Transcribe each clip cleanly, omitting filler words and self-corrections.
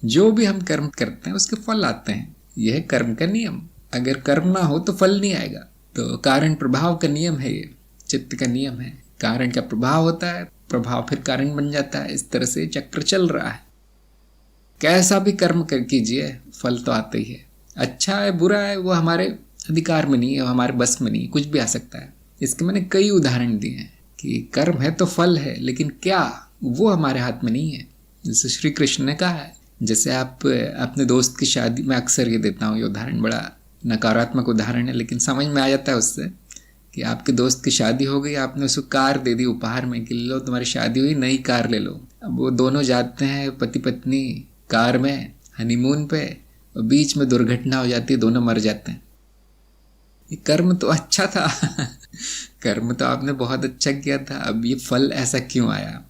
जो भी हम कर्म करते हैं उसके फल आते हैं, यह है कर्म का नियम। अगर कर्म ना हो तो फल नहीं आएगा। तो कारण प्रभाव का नियम है, ये चित्त का नियम है। कारण का प्रभाव होता है, प्रभाव फिर कारण बन जाता है। इस तरह से चक्र चल रहा है। कैसा भी कर्म कर कीजिए फल तो आते ही है। अच्छा है बुरा है वो हमारे अधिकार में नहीं है, हमारे बस में नहीं है, कुछ भी आ सकता है। इसके मैंने कई उदाहरण दिए हैं कि कर्म है तो फल है, लेकिन क्या वो हमारे हाथ में नहीं है। जैसे श्री कृष्ण ने कहा है, जैसे आप अपने दोस्त की शादी में, अक्सर ये देता हूँ ये उदाहरण, बड़ा नकारात्मक उदाहरण है लेकिन समझ में आ जाता है उससे, कि आपके दोस्त की शादी हो गई, आपने उसको कार दे दी उपहार में कि लो तुम्हारी शादी हुई, नई कार ले लो। अब वो दोनों जाते हैं पति पत्नी कार में हनीमून पे, और बीच में दुर्घटना हो जाती है, दोनों मर जाते हैं। ये कर्म तो अच्छा था कर्म तो आपने बहुत अच्छा किया था, अब ये फल ऐसा क्यों आया।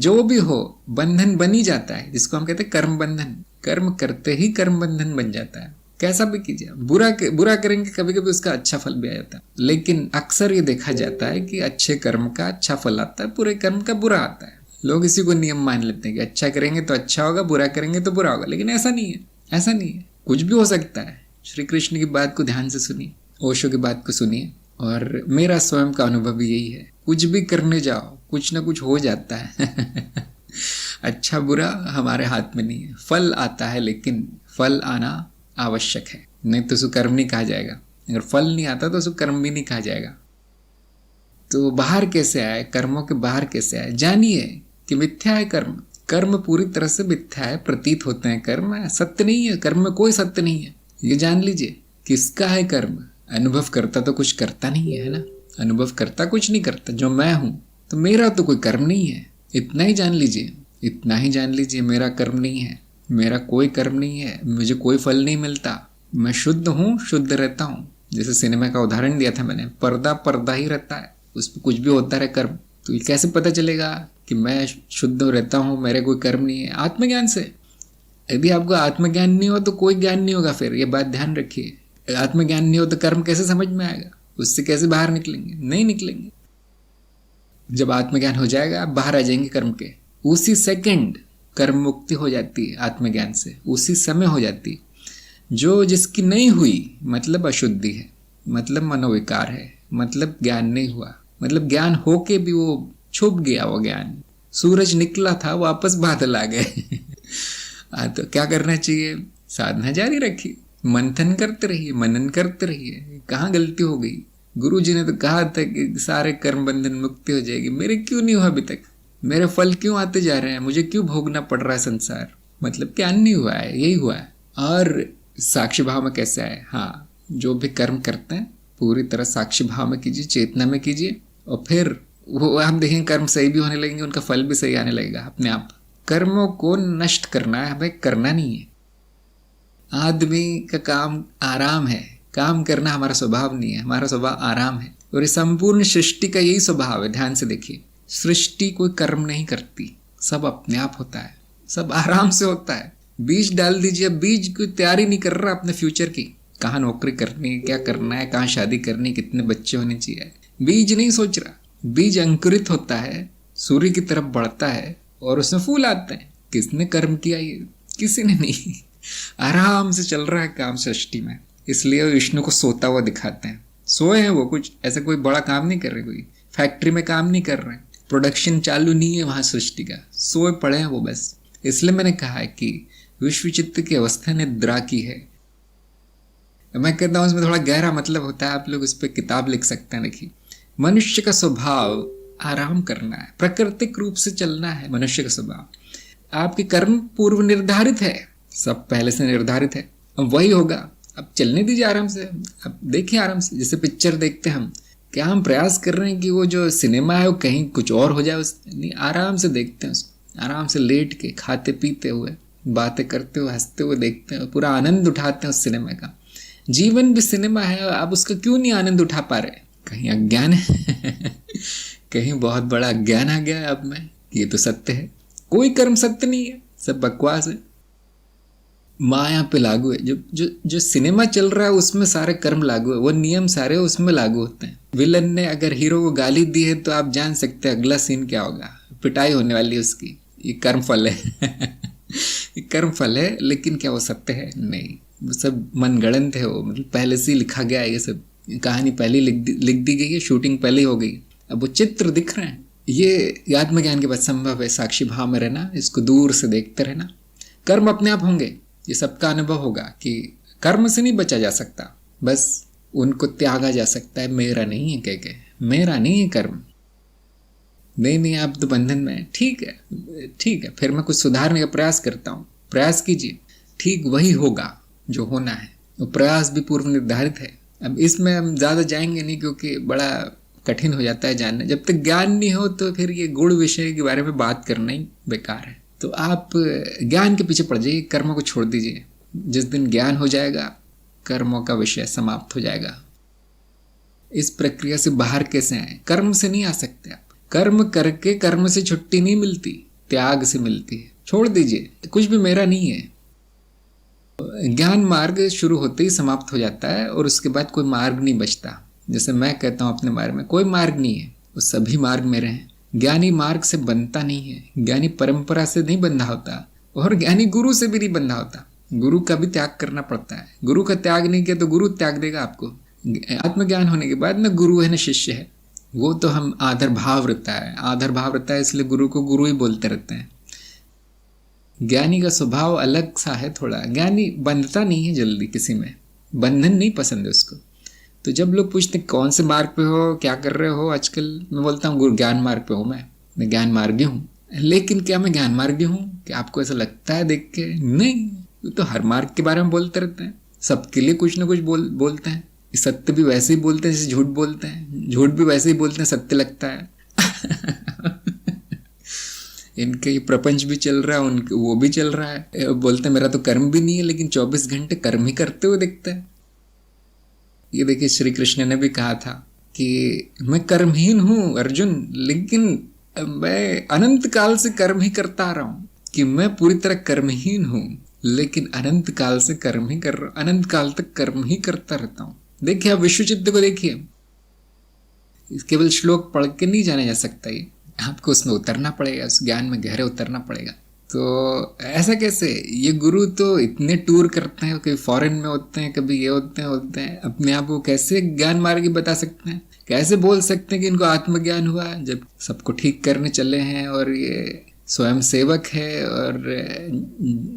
जो भी हो बंधन बन ही जाता है, जिसको हम कहते हैं कर्म बंधन। कर्म करते ही कर्म बंधन बन जाता है। कैसा भी कीजिए, बुरा करेंगे कभी कभी उसका अच्छा फल भी आ जाता है, लेकिन अक्सर ये देखा जाता है कि अच्छे कर्म का अच्छा फल आता है, बुरे कर्म का बुरा आता है। लोग इसी को नियम मान लेते हैं कि अच्छा करेंगे तो अच्छा होगा, बुरा करेंगे तो बुरा होगा, लेकिन ऐसा नहीं है। ऐसा नहीं है, कुछ भी हो सकता है। श्री कृष्ण की बात को ध्यान से सुनिए, ओशो की बात को सुनिए, और मेरा स्वयं का अनुभव भी यही है। कुछ भी करने जाओ कुछ ना कुछ हो जाता है अच्छा बुरा हमारे हाथ में नहीं है। फल आता है, लेकिन फल आना आवश्यक है, नहीं तो उसको कर्म नहीं कहा जाएगा। अगर फल नहीं आता तो उसको कर्म भी नहीं कहा जाएगा। तो बाहर कैसे आए, कर्मों के बाहर कैसे आए, जानिए कि मिथ्या है कर्म। कर्म पूरी तरह से मिथ्या है, प्रतीत होते हैं कर्म, सत्य नहीं है। कर्म में कोई सत्य नहीं है, ये जान लीजिए। किसका है कर्म? अनुभव करता तो कुछ करता नहीं है ना, अनुभव करता कुछ नहीं करता। जो मैं हूं तो मेरा तो कोई कर्म नहीं है, इतना ही जान लीजिए। इतना ही जान लीजिए, मेरा कर्म नहीं है, मेरा कोई कर्म नहीं है, मुझे कोई फल नहीं मिलता। मैं शुद्ध हूँ, शुद्ध रहता हूँ। जैसे सिनेमा का उदाहरण दिया था मैंने, पर्दा पर्दा ही रहता है, उस पर कुछ भी होता रहे कर्म। तो ये कैसे पता चलेगा कि मैं शुद्ध रहता हूँ, मेरे कोई कर्म नहीं है? आत्मज्ञान से। यदि आपको आत्मज्ञान नहीं हो तो कोई ज्ञान नहीं होगा। फिर ये बात ध्यान रखिए, आत्मज्ञान नहीं हो तो कर्म कैसे समझ में आएगा, उससे कैसे बाहर निकलेंगे? नहीं निकलेंगे। जब आत्मज्ञान हो जाएगा आप बाहर आ जाएंगे कर्म के, उसी सेकंड कर्म मुक्ति हो जाती है आत्मज्ञान से, उसी समय हो जाती है। जो जिसकी नहीं हुई मतलब अशुद्धि है, मतलब मनोविकार है, मतलब ज्ञान नहीं हुआ, मतलब ज्ञान होके भी वो छुप गया। वो ज्ञान, सूरज निकला था वापस बादल आ गए तो क्या करना चाहिए? साधना जारी रखिए, मंथन करते रहिए, मनन करते रहिए। कहाँ गलती हो गई? गुरु जी ने तो कहा था कि सारे कर्म बंधन मुक्ति हो जाएगी, मेरे क्यों नहीं हुआ अभी तक? मेरे फल क्यों आते जा रहे हैं? मुझे क्यों भोगना पड़ रहा है संसार? मतलब ज्ञान नहीं हुआ है, यही हुआ है। और साक्षी भाव में कैसे आए? हाँ, जो भी कर्म करते हैं पूरी तरह साक्षी भाव में कीजिए, चेतना में कीजिए, और फिर वो हम देखेंगे कर्म सही भी होने लगेंगे, उनका फल भी सही आने लगेगा अपने आप। कर्मों को नष्ट करना है, हमें करना नहीं है। आदमी का काम आराम है, काम करना हमारा स्वभाव नहीं है, हमारा स्वभाव आराम है। और ये संपूर्ण सृष्टि का यही स्वभाव है। ध्यान से देखिए, सृष्टि कोई कर्म नहीं करती, सब अपने आप होता है, सब आराम से होता है। बीज डाल दीजिए, बीज कोई तैयारी नहीं कर रहा अपने फ्यूचर की, कहाँ नौकरी करनी है, क्या करना है, कहाँ शादी करनी है, कितने बच्चे होने चाहिए, बीज नहीं सोच रहा। बीज अंकुरित होता है, सूर्य की तरफ बढ़ता है और उसमें फूल आते हैं। किसने कर्म किया? ये किसी ने नहीं। आराम से चल रहा है काम सृष्टि में। इसलिए विष्णु को सोता हुआ दिखाते हैं। सोए हैं वो, कुछ ऐसा कोई बड़ा काम नहीं कर रहे, कोई फैक्ट्री में काम नहीं कर रहे, प्रोडक्शन चालू नहीं है वहां सृष्टि का, सोए पड़े हैं वो बस। इसलिए मैंने कहा है कि विश्व चित्त की अवस्था निद्रा की है। मैं कहता हूँ उसमें थोड़ा गहरा मतलब होता है, आप लोग उस पर किताब लिख सकते हैं। देखिए, मनुष्य का स्वभाव आराम करना है, प्राकृतिक रूप से चलना है। मनुष्य का स्वभाव, आपके कर्म पूर्व निर्धारित है, सब पहले से निर्धारित है, अब वही होगा। अब चलने दीजिए आराम से, अब देखिए आराम से। जैसे पिक्चर देखते हैं हम, क्या हम प्रयास कर रहे हैं कि वो जो सिनेमा है वो कहीं कुछ और हो जाए? नहीं, आराम से देखते हैं उसको, आराम से लेट के, खाते पीते हुए, बातें करते हुए, हंसते हुए देखते हैं, पूरा आनंद उठाते हैं उस सिनेमा का। जीवन भी सिनेमा है, आप उसका क्यों नहीं आनंद उठा पा रहे? कहीं अज्ञान है कहीं बहुत बड़ा अज्ञान आ गया है अब में, ये तो सत्य है। कोई कर्म सत्य नहीं है, सब बकवास है, माया पे लागू है। जो जो जो सिनेमा चल रहा है उसमें सारे कर्म लागू है, वो नियम सारे उसमें लागू होते हैं। विलन ने अगर हीरो को गाली दी है तो आप जान सकते हैं अगला सीन क्या होगा, पिटाई होने वाली है उसकी। ये कर्म फल है कर्म फल है, लेकिन क्या वो सत्य है? नहीं, वो सब मनगढ़ंत है। वो मतलब पहले से ही लिखा गया है, ये सब कहानी पहले लिख दी गई है, शूटिंग पहले ही हो गई। अब वो चित्र दिख रहे हैं। ये आत्मज्ञान के बाद संभव है, साक्षी भाव में रहना, इसको दूर से देखते रहना। कर्म अपने आप होंगे, ये सबका अनुभव होगा कि कर्म से नहीं बचा जा सकता, बस उनको त्यागा जा सकता है। मेरा नहीं है कह के, मेरा नहीं है कर्म, नहीं आप तो बंधन में है। ठीक है, फिर मैं कुछ सुधारने का प्रयास करता हूँ। प्रयास कीजिए, ठीक वही होगा जो होना है। वो प्रयास भी पूर्व निर्धारित है। अब इसमें हम ज़्यादा जाएंगे नहीं, क्योंकि बड़ा कठिन हो जाता है जानना। जब तक ज्ञान नहीं हो तो फिर ये गुण विषय के बारे में बात करना ही बेकार है। तो आप ज्ञान के पीछे पड़ जाइए, कर्मों को छोड़ दीजिए। जिस दिन ज्ञान हो जाएगा, कर्मों का विषय समाप्त हो जाएगा। इस प्रक्रिया से बाहर कैसे आए? कर्म से नहीं आ सकते आप। कर्म करके कर्म से छुट्टी नहीं मिलती, त्याग से मिलती है। छोड़ दीजिए, कुछ भी मेरा नहीं है। ज्ञान मार्ग शुरू होते ही समाप्त हो जाता है, और उसके बाद कोई मार्ग नहीं बचता। जैसे मैं कहता हूँ अपने बारे में, कोई मार्ग नहीं है, वो सभी मार्ग मेरे हैं। ज्ञानी मार्ग से बनता नहीं है, ज्ञानी परंपरा से नहीं बंधा होता, और ज्ञानी गुरु से भी नहीं बंधा होता। गुरु का भी त्याग करना पड़ता है। गुरु का त्याग नहीं किया तो गुरु त्याग देगा आपको। आत्मज्ञान होने के बाद न गुरु है न शिष्य है, वो तो हम आदर भाव रहता है, इसलिए गुरु को गुरु ही बोलते रहते हैं। ज्ञानी का स्वभाव अलग सा है थोड़ा। ज्ञानी बंधता नहीं है जल्दी, किसी में बंधन नहीं पसंद है उसको। तो जब लोग पूछते कौन से मार्ग पे हो, क्या कर रहे हो आजकल, मैं बोलता हूँ गुरु ज्ञान मार्ग पे हूँ। मैं ज्ञान मार्गी हूँ। लेकिन क्या मैं ज्ञान मार्गी हूँ? क्या आपको ऐसा लगता है देख के? नहीं, तो हर मार्ग के बारे में बोलते रहते हैं, सबके लिए कुछ ना कुछ बोलते हैं। सत्य भी वैसे ही बोलते हैं जैसे झूठ बोलते हैं, झूठ भी वैसे ही बोलते हैं सत्य लगता है। इनके ये प्रपंच भी चल रहा है, उनके वो भी चल रहा है। बोलते हैं मेरा तो कर्म भी नहीं है, लेकिन 24 घंटे कर्म ही करते हुए दिखते हैं। ये देखिए, श्री कृष्ण ने भी कहा था कि मैं कर्महीन हूँ अर्जुन, लेकिन मैं अनंत काल से कर्म ही करता आ रहा हूँ। कि मैं पूरी तरह कर्महीन हूँ, लेकिन अनंत काल से कर्म ही कर रहा हूँ, अनंत काल तक कर्म ही करता रहता हूँ। देखिए, आप विश्व चित्त को देखिए, केवल श्लोक पढ़ के नहीं जाना जा सकता। ये आपको उसमें उतरना पड़ेगा, उस ज्ञान में गहरे उतरना पड़ेगा। तो ऐसा कैसे? ये गुरु तो इतने टूर करते हैं, कभी फॉरेन में होते हैं, कभी ये होते हैं। अपने आप को कैसे ज्ञान मार्गी बता सकते हैं? कैसे बोल सकते हैं कि इनको आत्मज्ञान हुआ, जब सबको ठीक करने चले हैं और ये स्वयं सेवक है और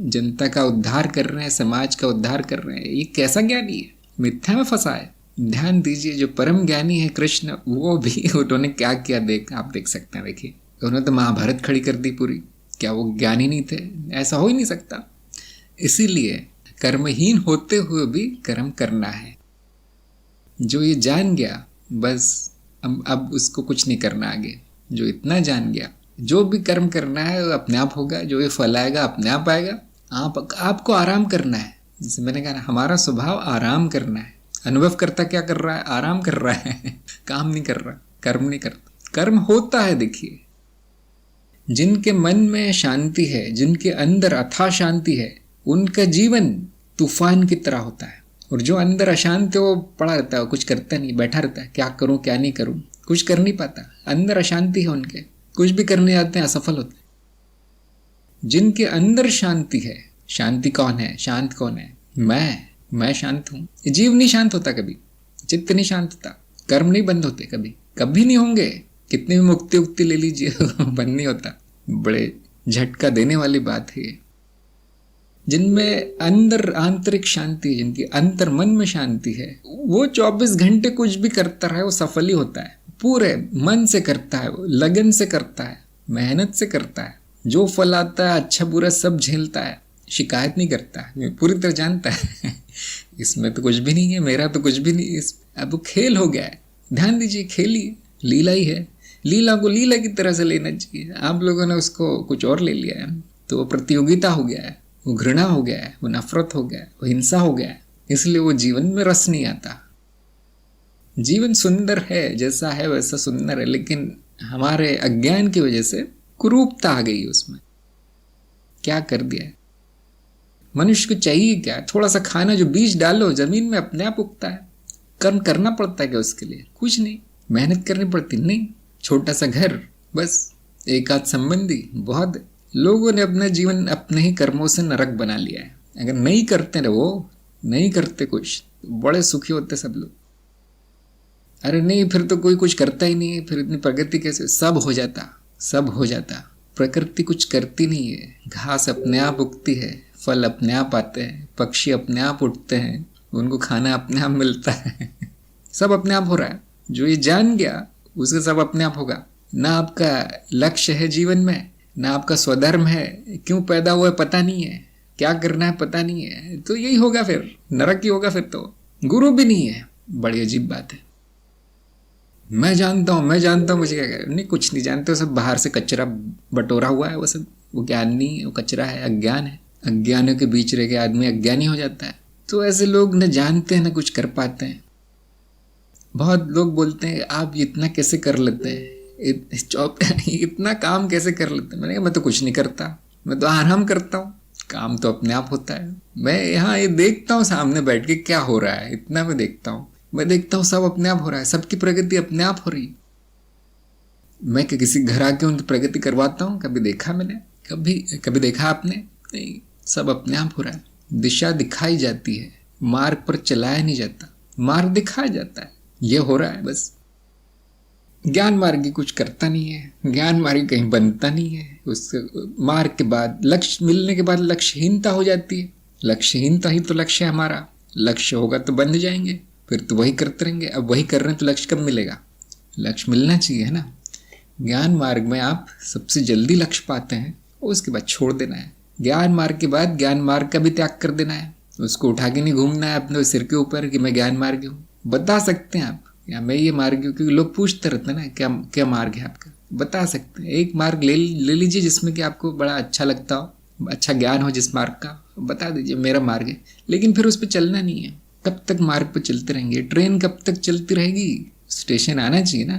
जनता का उद्धार कर रहे हैं, समाज का उद्धार कर रहे हैं। ये कैसा ज्ञानी है? मिथ्या में फंसा है। ध्यान दीजिए, जो परम ज्ञानी है कृष्ण, वो भी उन्होंने क्या किया आप देख सकते हैं। देखिए, उन्होंने तो महाभारत खड़ी कर दी पूरी। क्या वो ज्ञानी नहीं थे? ऐसा हो ही नहीं सकता। इसीलिए कर्महीन होते हुए भी कर्म करना है। जो ये जान गया, बस अब उसको कुछ नहीं करना आगे। जो इतना जान गया, जो भी कर्म करना है वो अपने आप होगा, जो ये फल आएगा अपने आप आएगा। आपको आराम करना है। जैसे मैंने कहा, हमारा स्वभाव आराम करना है। अनुभव करता क्या कर रहा है? आराम कर रहा है। काम नहीं कर रहा, कर्म नहीं करता। कर्म होता है। देखिए, जिनके मन में शांति है, जिनके अंदर अथाह शांति है, उनका जीवन तूफान की तरह होता है। और जो अंदर अशांत है, वो पड़ा रहता है, कुछ करता नहीं, बैठा रहता है, क्या करूं क्या नहीं करूं, कुछ कर नहीं पाता। अंदर अशांति है उनके, कुछ भी करने जाते हैं असफल होते हैं। जिनके अंदर शांति है, शांति कौन है? शांत कौन है? मैं शांत हूं। जीव नहीं शांत होता कभी, चित्त नहीं शांत होता, कर्म नहीं बंद होते, कभी नहीं होंगे। कितनी भी मुक्ति उक्ति ले लीजिए, बंद नहीं होता। बड़े झटका देने वाली बात है ये। जिनमें अंदर आंतरिक शांति है, जिनकी अंतर मन में शांति है, वो 24 घंटे कुछ भी करता रहे, वो सफल ही होता है। पूरे मन से करता है, वो लगन से करता है, मेहनत से करता है। जो फल आता है, अच्छा बुरा सब झेलता है, शिकायत नहीं करता, पूरी तरह जानता है इसमें तो कुछ भी नहीं है, मेरा तो कुछ भी नहीं है। अब वो खेल हो गया है। ध्यान दीजिए, खेल ही लीला ही है। लीला को लीला की तरह से लेना चाहिए। आप लोगों ने उसको कुछ और ले लिया है, तो वो प्रतियोगिता हो गया है, वो घृणा हो गया है, वो नफरत हो गया है, वो हिंसा हो गया है। इसलिए वो जीवन में रस नहीं आता। जीवन सुंदर है, जैसा है वैसा सुंदर है, लेकिन हमारे अज्ञान की वजह से कुरूपता आ गई उसमें। क्या कर दिया है? मनुष्य को चाहिए क्या? थोड़ा सा खाना, जो बीज डालो जमीन में अपने आप उगता है। कर्म करना पड़ता है क्या उसके लिए? कुछ नहीं। मेहनत करनी पड़ती नहीं। छोटा सा घर, बस एक आध संबंधी, बहुत लोगों ने अपना जीवन अपने ही कर्मों से नरक बना लिया है। अगर नहीं करते रहो, नहीं करते कुछ, तो बड़े सुखी होते सब लोग। अरे नहीं, फिर तो कोई कुछ करता ही नहीं है, फिर इतनी प्रगति कैसे? सब हो जाता, सब हो जाता। प्रकृति कुछ करती नहीं है, घास अपने आप उगती है, फल अपने आप आते हैं, पक्षी अपने आप उठते हैं, उनको खाना अपने आप मिलता है। सब अपने आप हो रहा है। जो ये जान गया उसका सब अपने आप होगा। ना आपका लक्ष्य है जीवन में, ना आपका स्वधर्म है, क्यों पैदा हुआ है पता नहीं है, क्या करना है पता नहीं है, तो यही होगा, फिर नरक ही होगा। फिर तो गुरु भी नहीं है, बड़ी अजीब बात है। मैं जानता हूँ, मैं जानता हूँ, मुझे क्या कहना? नहीं, कुछ नहीं जानते, सब बाहर से कचरा बटोरा हुआ है, वो सब, वो ज्ञान नहीं है, वो कचरा है, अज्ञान है। अज्ञानों के बीच रह के आदमी अज्ञानी हो जाता है। तो ऐसे लोग न जानते हैं न कुछ कर पाते हैं। बहुत लोग बोलते हैं आप इतना कैसे कर लेते हैं, इतना काम कैसे कर लेते हैं? मैंने कहा मैं तो कुछ नहीं करता, मैं तो आराम करता हूँ, काम तो अपने आप होता है। मैं यहाँ ये देखता हूँ सामने बैठ के क्या हो रहा है, इतना मैं देखता हूँ। मैं देखता हूँ सब अपने आप हो रहा है, सबकी प्रगति अपने आप हो रही है। मैं किसी घर आके उनकी प्रगति करवाता हूँ? कभी देखा मैंने? कभी देखा आपने? नहीं, सब अपने आप हो रहा है। दिशा दिखाई जाती है, मार्ग पर चलाया नहीं जाता, मार्ग दिखाया जाता है। ये हो रहा है बस। ज्ञान मार्गी कुछ करता नहीं है, ज्ञान मार्गी कहीं बनता नहीं है। उस मार्ग के बाद, लक्ष्य मिलने के बाद लक्ष्यहीनता हो जाती है। लक्ष्यहीनता ही तो लक्ष्य है हमारा। लक्ष्य होगा तो बंध जाएंगे, फिर तो वही करते रहेंगे। अब वही कर रहे हैं तो लक्ष्य कब मिलेगा? लक्ष्य मिलना चाहिए, है ना। ज्ञान मार्ग में आप सबसे जल्दी लक्ष्य पाते हैं, उसके बाद छोड़ देना है। ज्ञान मार्ग के बाद ज्ञान मार्ग का भी त्याग कर देना है। उसको उठा के नहीं घूमना है अपने सिर के ऊपर कि मैं ज्ञान मार्गी हूँ। बता सकते हैं आप, या मैं ये मार्गी हूँ, क्योंकि लोग पूछते रहते हैं ना क्या क्या मार्ग है आपका। बता सकते हैं, एक मार्ग ले लीजिए जिसमें कि आपको बड़ा अच्छा लगता हो, अच्छा ज्ञान हो जिस मार्ग का, बता दीजिए मेरा मार्ग है। लेकिन फिर उस पर चलना नहीं है। कब तक मार्ग पर चलते रहेंगे? ट्रेन कब तक चलती रहेगी? स्टेशन आना चाहिए ना।